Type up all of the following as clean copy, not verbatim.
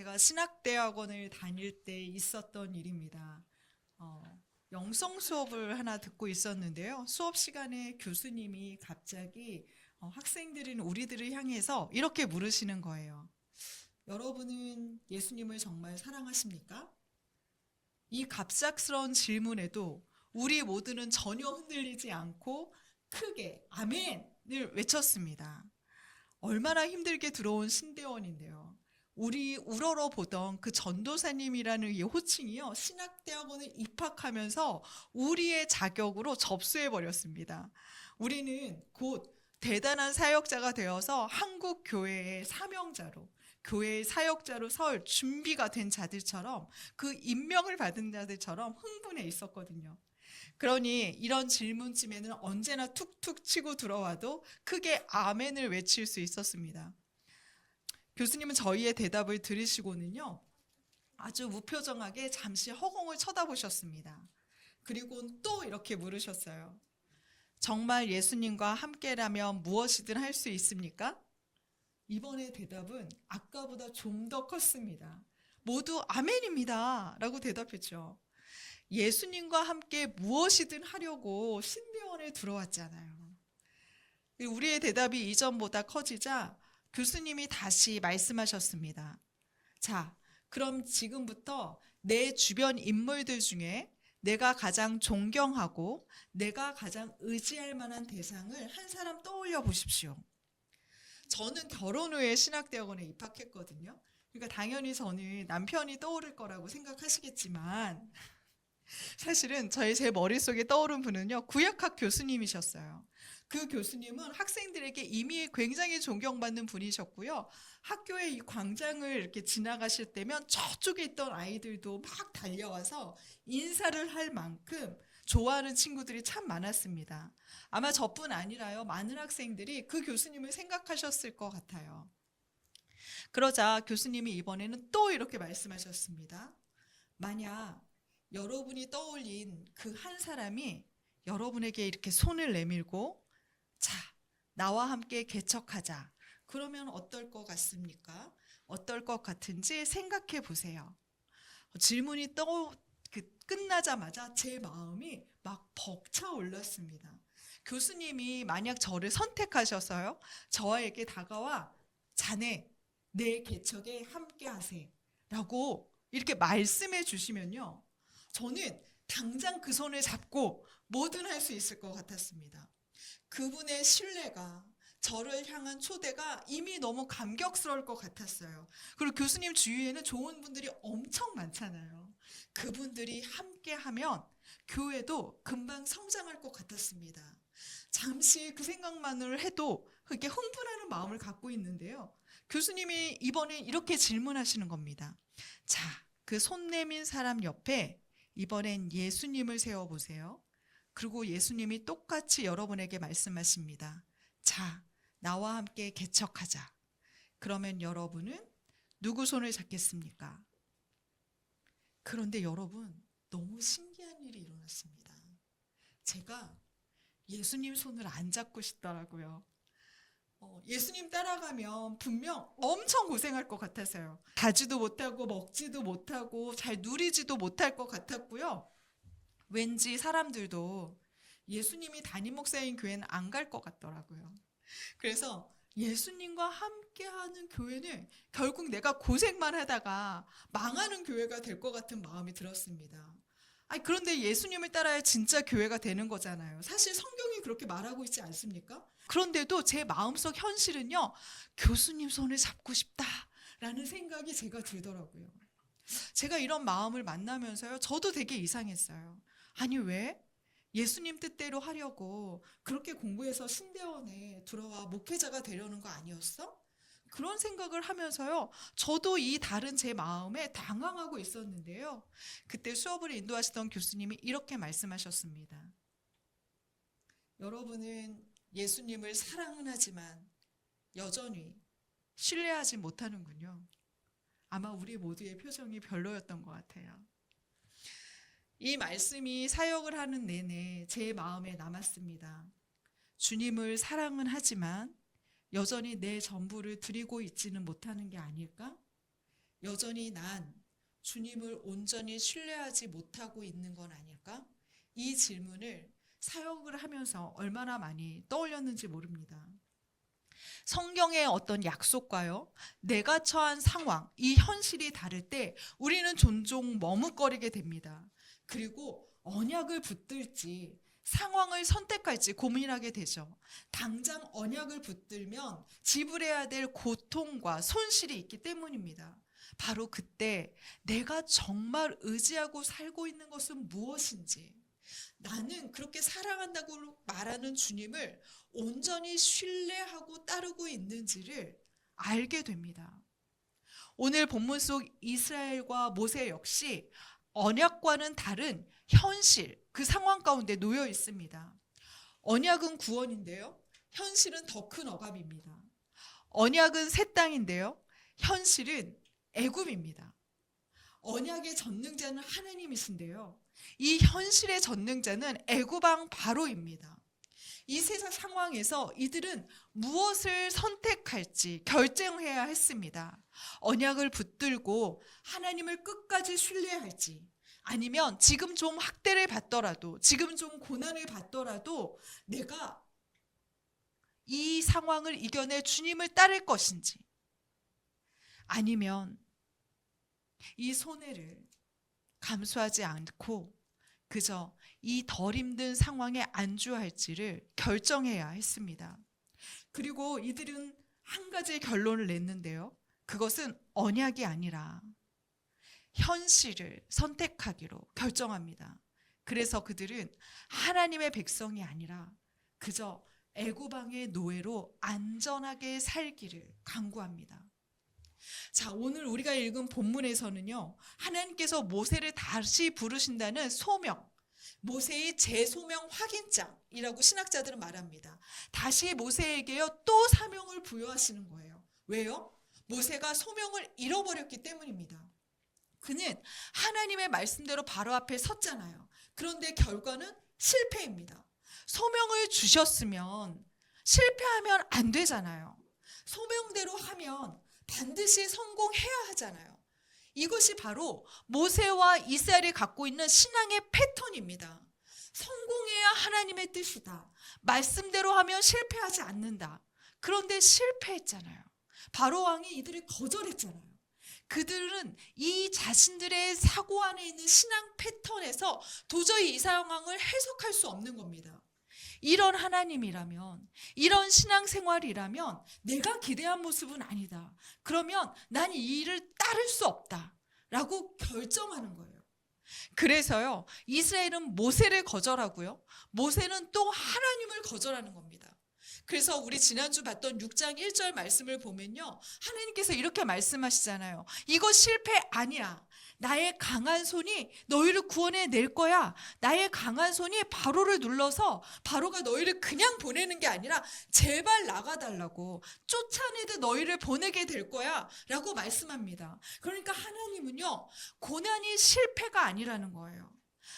제가 신학대학원을 다닐 때 있었던 일입니다. 영성 수업을 하나 듣고 있었는데요. 수업 시간에 교수님이 갑자기 학생들인 우리들을 향해서 이렇게 물으시는 거예요. 여러분은 예수님을 정말 사랑하십니까? 이 갑작스러운 질문에도 우리 모두는 전혀 흔들리지 않고 크게 아멘을 외쳤습니다. 얼마나 힘들게 들어온 신대원인데요. 우리 우러러 보던 그 전도사님이라는 이 호칭이요, 신학대학원에 입학하면서 우리의 자격으로 접수해 버렸습니다. 우리는 곧 대단한 사역자가 되어서 한국 교회의 사명자로, 교회의 사역자로 설 준비가 된 자들처럼, 그 임명을 받은 자들처럼 흥분해 있었거든요. 그러니 이런 질문쯤에는 언제나 툭툭 치고 들어와도 크게 아멘을 외칠 수 있었습니다. 교수님은 저희의 대답을 들으시고는요, 아주 무표정하게 잠시 허공을 쳐다보셨습니다. 그리고 또 이렇게 물으셨어요. 정말 예수님과 함께라면 무엇이든 할 수 있습니까? 이번의 대답은 아까보다 좀 더 컸습니다. 모두 아멘입니다 라고 대답했죠. 예수님과 함께 무엇이든 하려고 신대원에 들어왔잖아요. 우리의 대답이 이전보다 커지자 교수님이 다시 말씀하셨습니다. 자, 그럼 지금부터 내 주변 인물들 중에 내가 가장 존경하고 내가 가장 의지할 만한 대상을 한 사람 떠올려 보십시오. 저는 결혼 후에 신학대학원에 입학했거든요. 그러니까 당연히 저는 남편이 떠오를 거라고 생각하시겠지만 사실은 제 머릿속에 떠오른 분은요, 구약학 교수님이셨어요. 그 교수님은 학생들에게 이미 굉장히 존경받는 분이셨고요. 학교의 이 광장을 이렇게 지나가실 때면 저쪽에 있던 아이들도 막 달려와서 인사를 할 만큼 좋아하는 친구들이 참 많았습니다. 아마 저뿐 아니라요, 많은 학생들이 그 교수님을 생각하셨을 것 같아요. 그러자 교수님이 이번에는 또 이렇게 말씀하셨습니다. 만약 여러분이 떠올린 그 한 사람이 여러분에게 이렇게 손을 내밀고, 자, 나와 함께 개척하자. 그러면 어떨 것 같습니까? 어떨 것 같은지 생각해 보세요. 질문이 끝나자마자 제 마음이 막 벅차 올랐습니다. 교수님이 만약 저를 선택하셔서요, 저에게 다가와 자네, 내 개척에 함께 하세 라고 이렇게 말씀해 주시면요, 저는 당장 그 손을 잡고 뭐든 할 수 있을 것 같았습니다. 그분의 신뢰가, 저를 향한 초대가 이미 너무 감격스러울 것 같았어요. 그리고 교수님 주위에는 좋은 분들이 엄청 많잖아요. 그분들이 함께하면 교회도 금방 성장할 것 같았습니다. 잠시 그 생각만을 해도 그게 흥분하는 마음을 갖고 있는데요. 교수님이 이번에 이렇게 질문하시는 겁니다. 자, 그 손 내민 사람 옆에 이번엔 예수님을 세워보세요. 그리고 예수님이 똑같이 여러분에게 말씀하십니다. 자, 나와 함께 개척하자. 그러면 여러분은 누구 손을 잡겠습니까? 그런데 여러분, 너무 신기한 일이 일어났습니다. 제가 예수님 손을 안 잡고 싶더라고요. 예수님 따라가면 분명 엄청 고생할 것 같아서요. 가지도 못하고 먹지도 못하고 잘 누리지도 못할 것 같았고요. 왠지 사람들도 예수님이 담임 목사인 교회는 안 갈 것 같더라고요. 그래서 예수님과 함께하는 교회는 결국 내가 고생만 하다가 망하는 교회가 될 것 같은 마음이 들었습니다. 그런데 예수님을 따라야 진짜 교회가 되는 거잖아요. 사실 성경이 그렇게 말하고 있지 않습니까? 그런데도 제 마음속 현실은요, 교수님 손을 잡고 싶다라는 생각이 제가 들더라고요. 제가 이런 마음을 만나면서요, 저도 되게 이상했어요. 아니, 왜? 예수님 뜻대로 하려고 그렇게 공부해서 신대원에 들어와 목회자가 되려는 거 아니었어? 그런 생각을 하면서요, 저도 이 다른 제 마음에 당황하고 있었는데요. 그때 수업을 인도하시던 교수님이 이렇게 말씀하셨습니다. 여러분은 예수님을 사랑은 하지만 여전히 신뢰하지 못하는군요. 아마 우리 모두의 표정이 별로였던 것 같아요. 이 말씀이 사역을 하는 내내 제 마음에 남았습니다. 주님을 사랑은 하지만 여전히 내 전부를 드리고 있지는 못하는 게 아닐까? 여전히 난 주님을 온전히 신뢰하지 못하고 있는 건 아닐까? 이 질문을 사역을 하면서 얼마나 많이 떠올렸는지 모릅니다. 성경의 어떤 약속과요, 내가 처한 상황, 이 현실이 다를 때 우리는 종종 머뭇거리게 됩니다. 그리고 언약을 붙들지 상황을 선택할지 고민하게 되죠. 당장 언약을 붙들면 지불해야 될 고통과 손실이 있기 때문입니다. 바로 그때 내가 정말 의지하고 살고 있는 것은 무엇인지, 나는 그렇게 사랑한다고 말하는 주님을 온전히 신뢰하고 따르고 있는지를 알게 됩니다. 오늘 본문 속 이스라엘과 모세 역시 언약과는 다른 현실, 그 상황 가운데 놓여 있습니다. 언약은 구원인데요, 현실은 더 큰 억압입니다. 언약은 새 땅인데요, 현실은 애굽입니다. 언약의 전능자는 하나님이신데요, 이 현실의 전능자는 애굽 왕 바로입니다. 이 세상 상황에서 이들은 무엇을 선택할지 결정해야 했습니다. 언약을 붙들고 하나님을 끝까지 신뢰할지, 아니면 지금 좀 학대를 받더라도, 지금 좀 고난을 받더라도 내가 이 상황을 이겨내 주님을 따를 것인지, 아니면 이 손해를 감수하지 않고 그저 이 덜 힘든 상황에 안주할지를 결정해야 했습니다. 그리고 이들은 한 가지 결론을 냈는데요, 그것은 언약이 아니라 현실을 선택하기로 결정합니다. 그래서 그들은 하나님의 백성이 아니라 그저 애굽 왕의 노예로 안전하게 살기를 간구합니다. 자, 오늘 우리가 읽은 본문에서는요, 하나님께서 모세를 다시 부르신다는 소명, 모세의 재소명 확인장이라고 신학자들은 말합니다. 다시 모세에게요 또 사명을 부여하시는 거예요. 왜요? 모세가 소명을 잃어버렸기 때문입니다. 그는 하나님의 말씀대로 바로 앞에 섰잖아요. 그런데 결과는 실패입니다. 소명을 주셨으면 실패하면 안 되잖아요. 소명대로 하면 반드시 성공해야 하잖아요. 이것이 바로 모세와 이스라엘이 갖고 있는 신앙의 패턴입니다. 성공해야 하나님의 뜻이다. 말씀대로 하면 실패하지 않는다. 그런데 실패했잖아요. 바로 왕이 이들을 거절했잖아요. 그들은 이 자신들의 사고 안에 있는 신앙 패턴에서 도저히 이 상황을 해석할 수 없는 겁니다. 이런 하나님이라면, 이런 신앙생활이라면 내가 기대한 모습은 아니다. 그러면 난 이 일을 따를 수 없다 라고 결정하는 거예요. 그래서요, 이스라엘은 모세를 거절하고요, 모세는 또 하나님을 거절하는 겁니다. 그래서 우리 지난주 봤던 6장 1절 말씀을 보면요, 하나님께서 이렇게 말씀하시잖아요. 이거 실패 아니야. 나의 강한 손이 너희를 구원해낼 거야. 나의 강한 손이 바로를 눌러서 바로가 너희를 그냥 보내는 게 아니라 제발 나가달라고, 쫓아내듯 너희를 보내게 될 거야 라고 말씀합니다. 그러니까 하나님은요, 고난이 실패가 아니라는 거예요.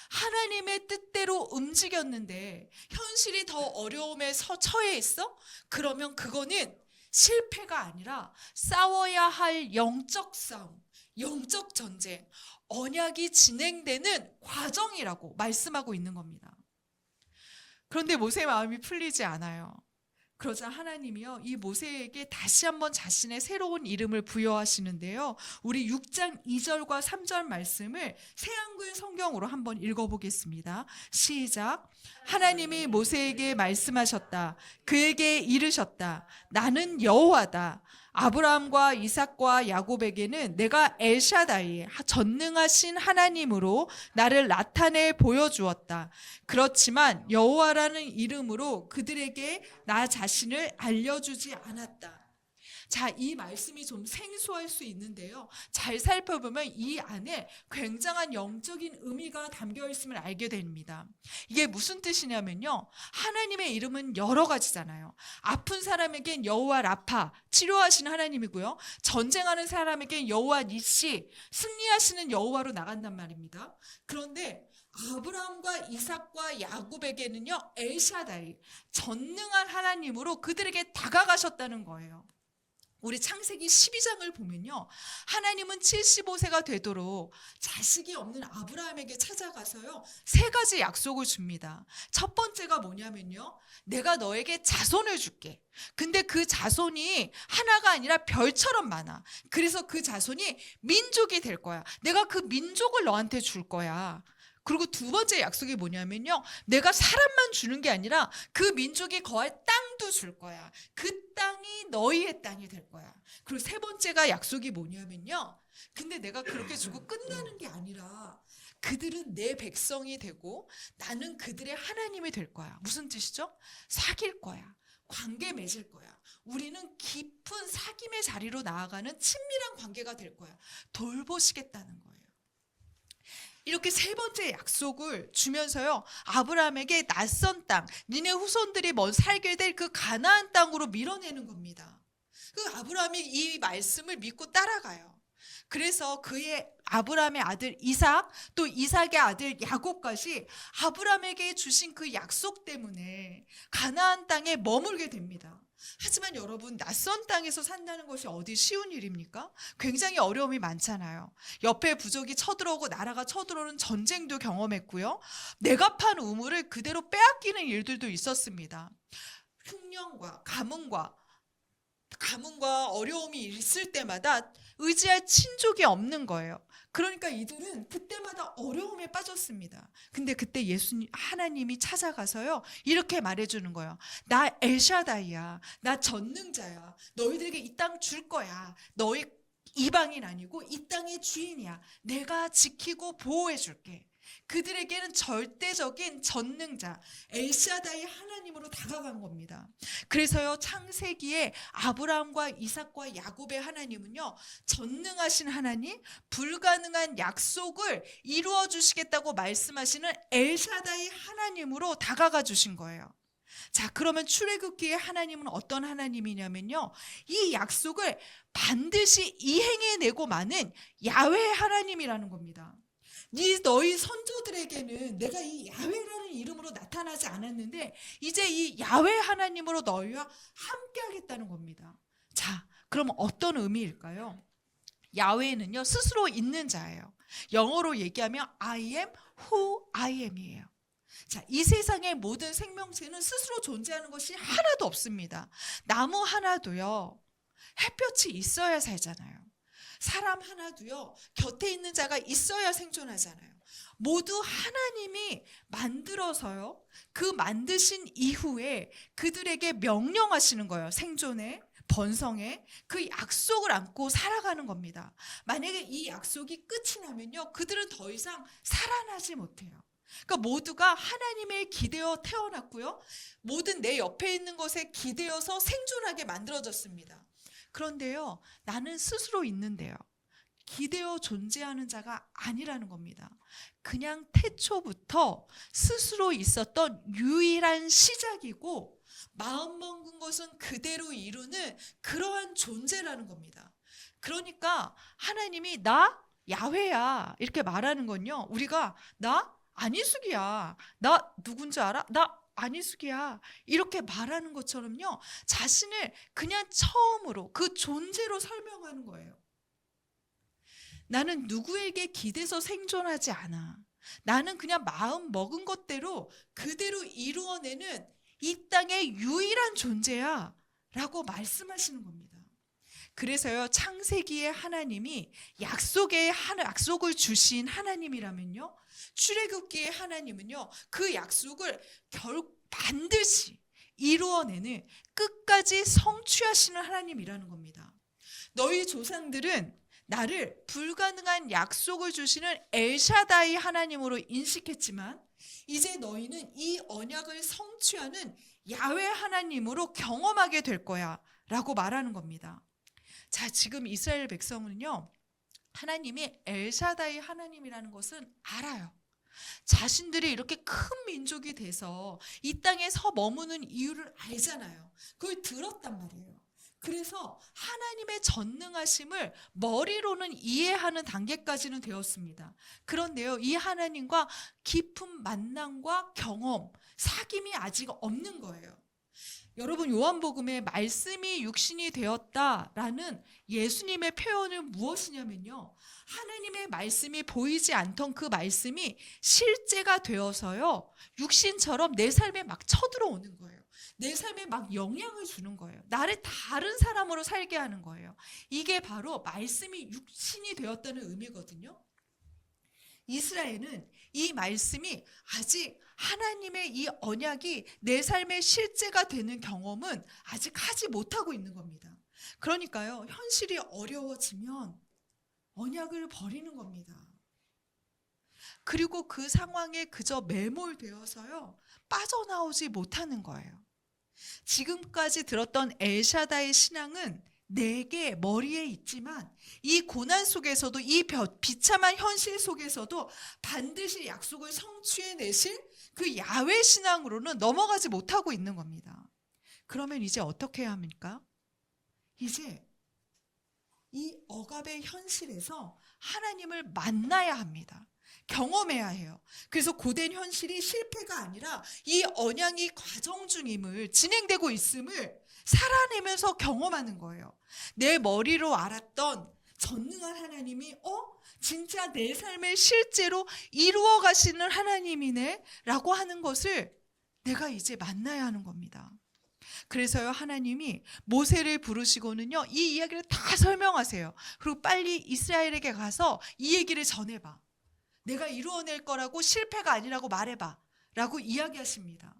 하나님의 뜻대로 움직였는데 현실이 더 어려움에 처해 있어? 그러면 그거는 실패가 아니라 싸워야 할 영적 싸움, 영적 전쟁, 언약이 진행되는 과정이라고 말씀하고 있는 겁니다. 그런데 모세의 마음이 풀리지 않아요. 그러자 하나님이요, 이 모세에게 다시 한번 자신의 새로운 이름을 부여하시는데요, 우리 6장 2절과 3절 말씀을 새한글 성경으로 한번 읽어보겠습니다. 시작. 하나님이 모세에게 말씀하셨다. 그에게 이르셨다. 나는 여호와다. 아브라함과 이삭과 야곱에게는 내가 엘샤다이, 전능하신 하나님으로 나를 나타내 보여주었다. 그렇지만 여호와라는 이름으로 그들에게 나 자신을 알려주지 않았다. 자, 이 말씀이 좀 생소할 수 있는데요, 잘 살펴보면 이 안에 굉장한 영적인 의미가 담겨 있음을 알게 됩니다. 이게 무슨 뜻이냐면요, 하나님의 이름은 여러 가지잖아요. 아픈 사람에겐 여호와 라파, 치료하시는 하나님이고요, 전쟁하는 사람에겐 여호와 니시, 승리하시는 여호와로 나간단 말입니다. 그런데 아브라함과 이삭과 야곱에게는요, 엘샤다이, 전능한 하나님으로 그들에게 다가가셨다는 거예요. 우리 창세기 12장을 보면요. 하나님은 75세가 되도록 자식이 없는 아브라함에게 찾아가서요. 세 가지 약속을 줍니다. 첫 번째가 뭐냐면요. 내가 너에게 자손을 줄게. 근데 그 자손이 하나가 아니라 별처럼 많아. 그래서 그 자손이 민족이 될 거야. 내가 그 민족을 너한테 줄 거야. 그리고 두 번째 약속이 뭐냐면요. 내가 사람만 주는 게 아니라 그 민족이 거할 땅도 줄 거야. 그 땅이 너희의 땅이 될 거야. 그리고 세 번째가 약속이 뭐냐면요. 근데 내가 그렇게 주고 끝나는 게 아니라 그들은 내 백성이 되고 나는 그들의 하나님이 될 거야. 무슨 뜻이죠? 사귈 거야. 관계 맺을 거야. 우리는 깊은 사귐의 자리로 나아가는 친밀한 관계가 될 거야. 돌보시겠다는 거예요. 이렇게 세 번째 약속을 주면서요. 아브라함에게 낯선 땅, 니네 후손들이 살게 될 그 가나안 땅으로 밀어내는 겁니다. 그 아브라함이 이 말씀을 믿고 따라가요. 그래서 그의 아브라함의 아들 이삭, 또 이삭의 아들 야곱까지 아브라함에게 주신 그 약속 때문에 가나안 땅에 머물게 됩니다. 하지만 여러분, 낯선 땅에서 산다는 것이 어디 쉬운 일입니까? 굉장히 어려움이 많잖아요. 옆에 부족이 쳐들어오고 나라가 쳐들어오는 전쟁도 경험했고요. 내가 판 우물을 그대로 빼앗기는 일들도 있었습니다. 흉년과 가뭄과 어려움이 있을 때마다 의지할 친족이 없는 거예요. 그러니까 이들은 그때마다 어려움에 빠졌습니다. 근데 그때 하나님이 찾아가서요. 이렇게 말해주는 거예요. 나 엘샤다이야. 나 전능자야. 너희들에게 이 땅 줄 거야. 너희 이방인 아니고 이 땅의 주인이야. 내가 지키고 보호해 줄게. 그들에게는 절대적인 전능자 엘샤다이 하나님으로 다가간 겁니다. 그래서요, 창세기에 아브라함과 이삭과 야곱의 하나님은요, 전능하신 하나님, 불가능한 약속을 이루어 주시겠다고 말씀하시는 엘샤다이 하나님으로 다가가 주신 거예요. 자, 그러면 출애굽기의 하나님은 어떤 하나님이냐면요, 이 약속을 반드시 이행해내고 마는 야훼 하나님이라는 겁니다. 너희 선조들에게는 내가 이 야훼라는 이름으로 나타나지 않았는데 이제 이 야훼 하나님으로 너희와 함께 하겠다는 겁니다. 자, 그럼 어떤 의미일까요? 야훼는요, 스스로 있는 자예요. 영어로 얘기하면 I am who I am이에요. 자, 이 세상의 모든 생명체는 스스로 존재하는 것이 하나도 없습니다. 나무 하나도요, 햇볕이 있어야 살잖아요. 사람 하나도요, 곁에 있는 자가 있어야 생존하잖아요. 모두 하나님이 만들어서요, 그 만드신 이후에 그들에게 명령하시는 거예요. 생존에, 번성에, 그 약속을 안고 살아가는 겁니다. 만약에 이 약속이 끝이 나면요, 그들은 더 이상 살아나지 못해요. 그러니까 모두가 하나님의 기대어 태어났고요, 모든 내 옆에 있는 것에 기대어서 생존하게 만들어졌습니다. 그런데요, 나는 스스로 있는데요, 기대어 존재하는 자가 아니라는 겁니다. 그냥 태초부터 스스로 있었던 유일한 시작이고 마음 먹은 것은 그대로 이루는 그러한 존재라는 겁니다. 그러니까 하나님이 나 야훼야 이렇게 말하는 건요, 우리가 나 안희숙이야, 나 누군지 알아? 나 안희숙이야 이렇게 말하는 것처럼요, 자신을 그냥 처음으로 그 존재로 설명하는 거예요. 나는 누구에게 기대서 생존하지 않아. 나는 그냥 마음 먹은 것대로 그대로 이루어내는 이 땅의 유일한 존재야 라고 말씀하시는 겁니다. 그래서요, 창세기의 하나님이 약속을 주신 하나님이라면요, 출애굽기의 하나님은요, 그 약속을 반드시 이루어내는, 끝까지 성취하시는 하나님이라는 겁니다. 너희 조상들은 나를 불가능한 약속을 주시는 엘샤다이 하나님으로 인식했지만 이제 너희는 이 언약을 성취하는 야훼 하나님으로 경험하게 될 거야 라고 말하는 겁니다. 자, 지금 이스라엘 백성은요, 하나님이 엘샤다이 하나님이라는 것은 알아요. 자신들이 이렇게 큰 민족이 돼서 이 땅에 서 머무는 이유를 알잖아요. 그걸 들었단 말이에요. 그래서 하나님의 전능하심을 머리로는 이해하는 단계까지는 되었습니다. 그런데요, 이 하나님과 깊은 만남과 경험, 사귐이 아직 없는 거예요. 여러분, 요한복음에 말씀이 육신이 되었다라는 예수님의 표현은 무엇이냐면요, 하나님의 말씀이 보이지 않던 그 말씀이 실제가 되어서요, 육신처럼 내 삶에 막 쳐들어오는 거예요. 내 삶에 막 영향을 주는 거예요. 나를 다른 사람으로 살게 하는 거예요. 이게 바로 말씀이 육신이 되었다는 의미거든요. 이스라엘은 이 말씀이 아직 하나님의 이 언약이 내 삶의 실제가 되는 경험은 아직 하지 못하고 있는 겁니다. 그러니까요, 현실이 어려워지면 언약을 버리는 겁니다. 그리고 그 상황에 그저 매몰되어서요, 빠져나오지 못하는 거예요. 지금까지 들었던 엘샤다의 신앙은 내게 머리에 있지만 이 고난 속에서도, 이 비참한 현실 속에서도 반드시 약속을 성취해내실 그 야훼 신앙으로는 넘어가지 못하고 있는 겁니다. 그러면 이제 어떻게 해야 합니까? 이제 이 억압의 현실에서 하나님을 만나야 합니다. 경험해야 해요. 그래서 고된 현실이 실패가 아니라 이 언약이 과정 중임을, 진행되고 있음을 살아내면서 경험하는 거예요. 내 머리로 알았던 전능한 하나님이 진짜 내 삶을 실제로 이루어 가시는 하나님이네 라고 하는 것을 내가 이제 만나야 하는 겁니다. 그래서요, 하나님이 모세를 부르시고는요, 이 이야기를 다 설명하세요. 그리고 빨리 이스라엘에게 가서 이 얘기를 전해봐. 내가 이루어낼 거라고, 실패가 아니라고 말해봐 라고 이야기하십니다.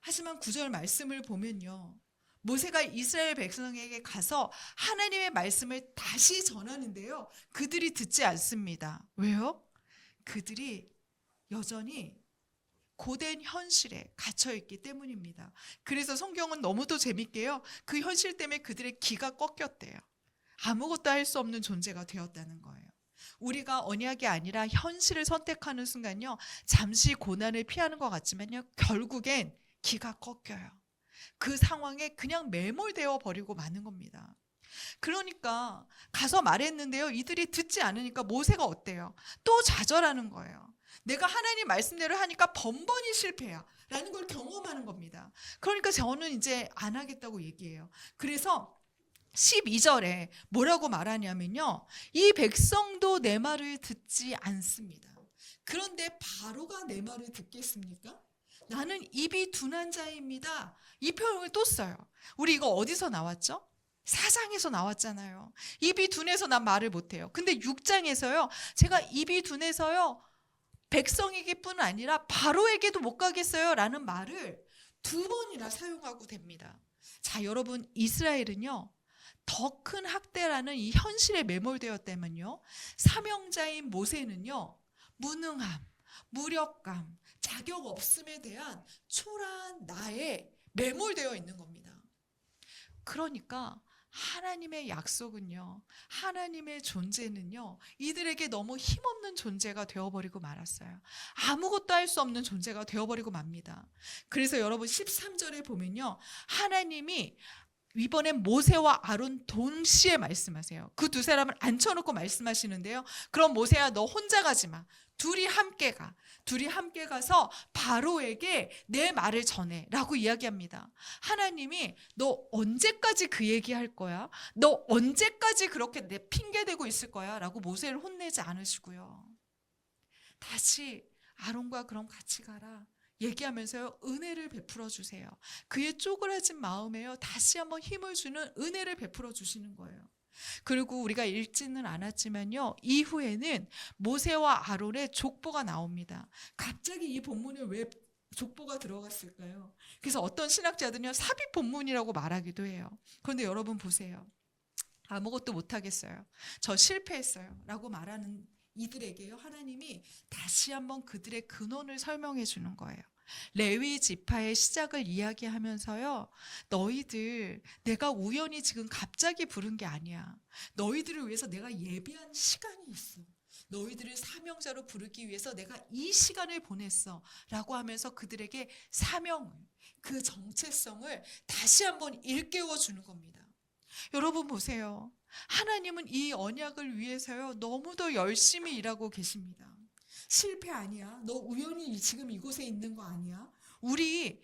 하지만 9절 말씀을 보면요, 모세가 이스라엘 백성에게 가서 하나님의 말씀을 다시 전하는데요, 그들이 듣지 않습니다. 왜요? 그들이 여전히 고된 현실에 갇혀있기 때문입니다. 그래서 성경은 너무도 재밌게요, 그 현실 때문에 그들의 기가 꺾였대요. 아무것도 할 수 없는 존재가 되었다는 거예요. 우리가 언약이 아니라 현실을 선택하는 순간요, 잠시 고난을 피하는 것 같지만요, 결국엔 기가 꺾여요. 그 상황에 그냥 매몰되어 버리고 마는 겁니다. 그러니까 가서 말했는데요, 이들이 듣지 않으니까 모세가 어때요? 또 좌절하는 거예요. 내가 하나님 말씀대로 하니까 번번이 실패야 라는 걸 경험하는 겁니다. 그러니까 저는 이제 안 하겠다고 얘기해요. 그래서 12절에 뭐라고 말하냐면요, 이 백성도 내 말을 듣지 않습니다. 그런데 바로가 내 말을 듣겠습니까? 나는 입이 둔한 자입니다. 이 표현을 또 써요. 우리 이거 어디서 나왔죠? 4장에서 나왔잖아요. 입이 둔해서 난 말을 못해요. 근데 6장에서요, 제가 입이 둔해서요, 백성에게뿐 아니라 바로에게도 못 가겠어요 라는 말을 2번이나 사용하고 됩니다. 자, 여러분, 이스라엘은요, 더 큰 학대라는 이 현실에 매몰되었다면요, 사명자인 모세는요, 무능함, 무력감, 자격 없음에 대한 초라한 나에 매몰되어 있는 겁니다. 그러니까 하나님의 약속은요, 하나님의 존재는요, 이들에게 너무 힘없는 존재가 되어버리고 말았어요. 아무것도 할 수 없는 존재가 되어버리고 맙니다. 그래서 여러분 13절에 보면요, 하나님이 이번엔 모세와 아론 동시에 말씀하세요. 그 두 사람을 앉혀놓고 말씀하시는데요, 그럼 모세야, 너 혼자 가지 마. 둘이 함께 가. 둘이 함께 가서 바로에게 내 말을 전해 라고 이야기합니다. 하나님이 너 언제까지 그 얘기할 거야? 너 언제까지 그렇게 내 핑계대고 있을 거야? 라고 모세를 혼내지 않으시고요, 다시 아론과 그럼 같이 가라 얘기하면서요, 은혜를 베풀어 주세요. 그의 쪼그라진 마음에요, 다시 한번 힘을 주는 은혜를 베풀어 주시는 거예요. 그리고 우리가 읽지는 않았지만요, 이후에는 모세와 아론의 족보가 나옵니다. 갑자기 이 본문에 왜 족보가 들어갔을까요? 그래서 어떤 신학자들은요, 삽입 본문이라고 말하기도 해요. 그런데 여러분 보세요. 아무것도 못하겠어요, 저 실패했어요 라고 말하는 이들에게요, 하나님이 다시 한번 그들의 근원을 설명해 주는 거예요. 레위 지파의 시작을 이야기하면서요, 너희들 내가 우연히 지금 갑자기 부른 게 아니야. 너희들을 위해서 내가 예비한 시간이 있어. 너희들을 사명자로 부르기 위해서 내가 이 시간을 보냈어 라고 하면서 그들에게 사명을, 그 정체성을 다시 한번 일깨워 주는 겁니다. 여러분 보세요. 하나님은 이 언약을 위해서요, 너무도 열심히 일하고 계십니다. 실패 아니야. 너 우연히 지금 이곳에 있는 거 아니야. 우리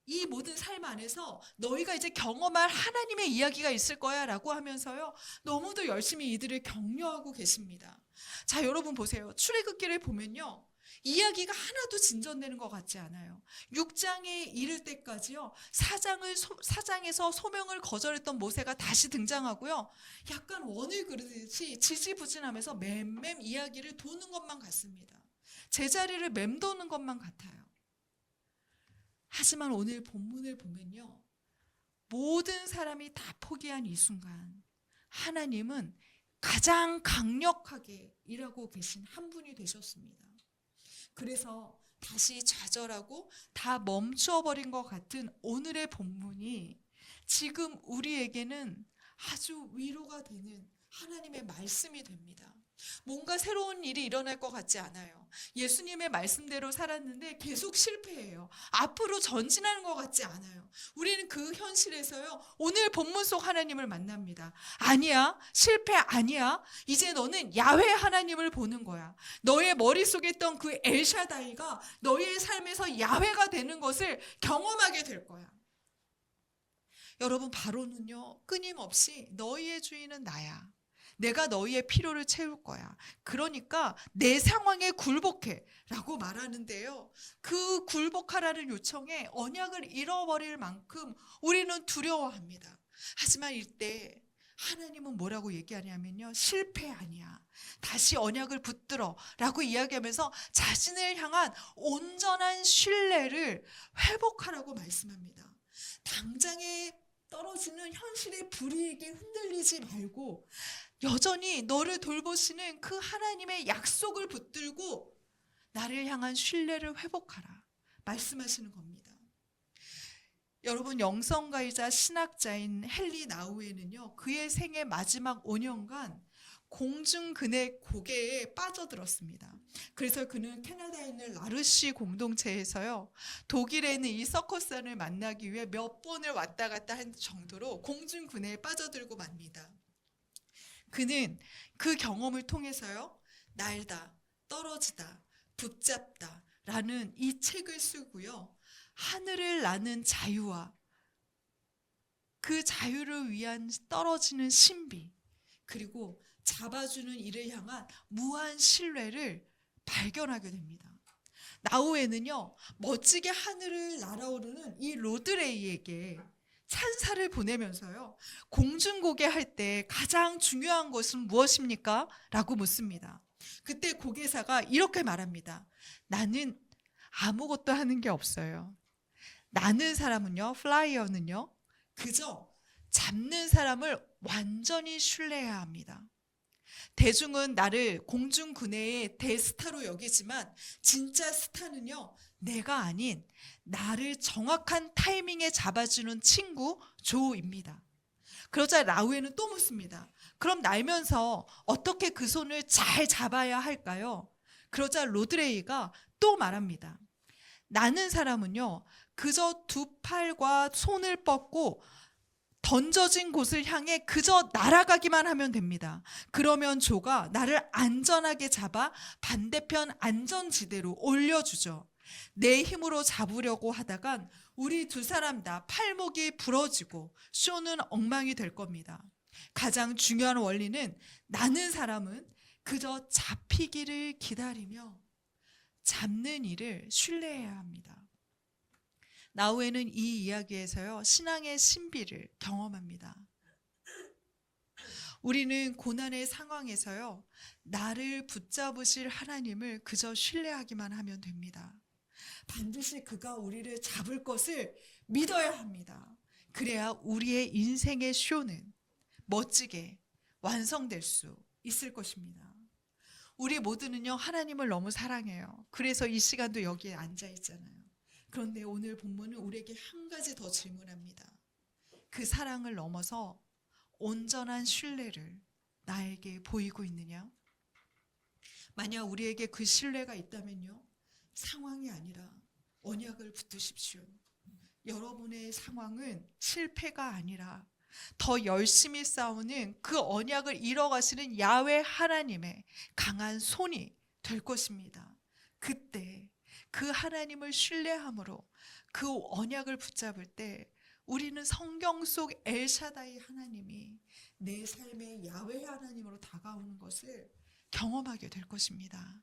이 모든 삶 안에서 너희가 이제 경험할 하나님의 이야기가 있을 거야 라고 하면서요, 너무도 열심히 이들을 격려하고 계십니다. 자, 여러분 보세요. 출애굽기를 보면요, 이야기가 하나도 진전되는 것 같지 않아요. 6장에 이를 때까지요, 사장에서 소명을 거절했던 모세가 다시 등장하고요, 약간 원을 그르듯이 지지부진하면서 맴맴 이야기를 도는 것만 같습니다. 제자리를 맴도는 것만 같아요. 하지만 오늘 본문을 보면요, 모든 사람이 다 포기한 이 순간 하나님은 가장 강력하게 일하고 계신 한 분이 되셨습니다. 그래서 다시 좌절하고 다 멈추어버린 것 같은 오늘의 본문이 지금 우리에게는 아주 위로가 되는 하나님의 말씀이 됩니다. 뭔가 새로운 일이 일어날 것 같지 않아요. 예수님의 말씀대로 살았는데 계속 실패해요. 앞으로 전진하는 것 같지 않아요. 우리는 그 현실에서요, 오늘 본문 속 하나님을 만납니다. 아니야, 실패 아니야. 이제 너는 야훼 하나님을 보는 거야. 너의 머릿속에 있던 그 엘샤다이가 너의 삶에서 야훼가 되는 것을 경험하게 될 거야. 여러분, 바로는요, 끊임없이 너희의 주인은 나야, 내가 너희의 필요를 채울 거야, 그러니까 내 상황에 굴복해 라고 말하는데요, 그 굴복하라는 요청에 언약을 잃어버릴 만큼 우리는 두려워합니다. 하지만 이때 하나님은 뭐라고 얘기하냐면요, 실패 아니야, 다시 언약을 붙들어 라고 이야기하면서 자신을 향한 온전한 신뢰를 회복하라고 말씀합니다. 당장에 떨어지는 현실의 불이익에 흔들리지 말고 여전히 너를 돌보시는 그 하나님의 약속을 붙들고 나를 향한 신뢰를 회복하라 말씀하시는 겁니다. 여러분, 영성가이자 신학자인 헨리 나우에는요, 그의 생애 마지막 5년간 공중근해 고개에 빠져들었습니다. 그래서 그는 캐나다에 있는 라르시 공동체에서요, 독일에 있는 이 서커스단을 만나기 위해 몇 번을 왔다 갔다 한 정도로 공중근해에 빠져들고 맙니다. 그는 그 경험을 통해서요, 날다, 떨어지다, 붙잡다 라는 이 책을 쓰고요, 하늘을 나는 자유와 그 자유를 위한 떨어지는 신비, 그리고 잡아주는 이를 향한 무한 신뢰를 발견하게 됩니다. 나우에는요, 멋지게 하늘을 날아오르는 이 로드레이에게 찬사를 보내면서요, 공중고개 할 때 가장 중요한 것은 무엇입니까? 라고 묻습니다. 그때 고개사가 이렇게 말합니다. 나는 아무것도 하는 게 없어요. 나는 사람은요, 플라이어는요, 그저 잡는 사람을 완전히 신뢰해야 합니다. 대중은 나를 공중근해의 대스타로 여기지만 진짜 스타는요, 내가 아닌 나를 정확한 타이밍에 잡아주는 친구 조입니다. 그러자 라우에는 또 묻습니다. 그럼 날면서 어떻게 그 손을 잘 잡아야 할까요? 그러자 로드레이가 또 말합니다. 나는 사람은요, 그저 두 팔과 손을 뻗고 던져진 곳을 향해 그저 날아가기만 하면 됩니다. 그러면 조가 나를 안전하게 잡아 반대편 안전지대로 올려주죠. 내 힘으로 잡으려고 하다간 우리 두 사람 다 팔목이 부러지고 쇼는 엉망이 될 겁니다. 가장 중요한 원리는 나는 사람은 그저 잡히기를 기다리며 잡는 일을 신뢰해야 합니다. 나우에는 이 이야기에서요, 신앙의 신비를 경험합니다. 우리는 고난의 상황에서요, 나를 붙잡으실 하나님을 그저 신뢰하기만 하면 됩니다. 반드시 그가 우리를 잡을 것을 믿어야 합니다. 그래야 우리의 인생의 쇼는 멋지게 완성될 수 있을 것입니다. 우리 모두는요, 하나님을 너무 사랑해요. 그래서 이 시간도 여기에 앉아 있잖아요. 그런데 오늘 본문은 우리에게 한 가지 더 질문합니다. 그 사랑을 넘어서 온전한 신뢰를 나에게 보이고 있느냐? 만약 우리에게 그 신뢰가 있다면요, 상황이 아니라 언약을 붙드십시오. 여러분의 상황은 실패가 아니라 더 열심히 싸우는 그 언약을 이뤄가시는 야훼 하나님의 강한 손이 될 것입니다. 그때 그 하나님을 신뢰함으로 그 언약을 붙잡을 때 우리는 성경 속 엘샤다이 하나님이 내 삶의 야훼 하나님으로 다가오는 것을 경험하게 될 것입니다.